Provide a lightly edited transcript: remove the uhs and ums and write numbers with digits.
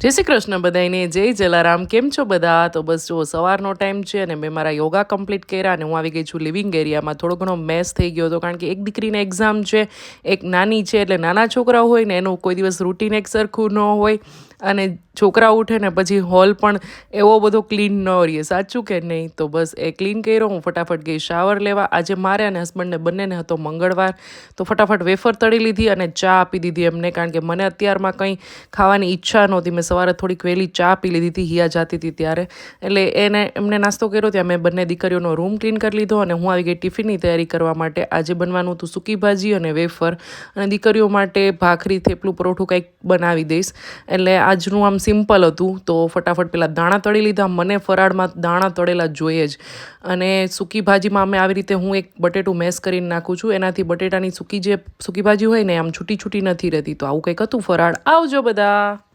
જય શ્રી કૃષ્ણ બધાને, જય જલારામ. કેમ છો બધા? તો બસ જો સવારનો ટાઈમ છે અને મેં મારા યોગા કમ્પ્લીટ કર્યા અને હું આવી ગઈ છું લિવિંગ એરિયામાં. થોડો ઘણો મેસ થઈ ગયો હતો કારણ કે એક દીકરીને એક્ઝામ છે, એક નાની છે, એટલે નાના છોકરાઓ હોય ને એનું કોઈ દિવસ રૂટીન એક સરખું ન હોય અને છોકરા ઉઠે ને પછી હોલ પણ એવો બધો ક્લીન ન રહીએ, સાચું કે નહીં? તો બસ એ ક્લીન કર્યો. હું ફટાફટ ગઈ શાવર લેવા. આજે મારે અને હસબન્ડને બંનેને હતો મંગળવાર, તો ફટાફટ વેફર તળી લીધી અને ચા આપી દીધી એમને, કારણ કે મને અત્યારમાં કંઈ ખાવાની ઈચ્છા નહોતી. મેં સવારે થોડીક વહેલી ચા પી લીધી હતી, હિયા જાતી હતી ત્યારે, એટલે એમને નાસ્તો કર્યો. ત્યાં મેં બંને દીકરીઓનો રૂમ ક્લીન કરી લીધો અને હું આવી ગઈ ટિફિનની તૈયારી કરવા માટે. આજે બનવાનું હતું સૂકી ભાજી અને વેફર, અને દીકરીઓ માટે ભાખરી, થેપલું, પરોઠું કંઈક બનાવી દઈશ. એટલે આજનું આમ સિમ્પલ હતું. તો ફટાફટ પેલા દાણા તળી લીધા. મને ફરાળમાં દાણા તળેલા જોઈએ જ. અને સૂકી ભાજીમાં અમે આવી રીતે હું એક બટેટું મેશ કરીને નાખું છું, એનાથી બટેટાની સૂકી ભાજી હોય ને આમ છૂટી છૂટી નથી રહેતી. તો આવું કંઈક હતું ફરાળ. આવજો બધા.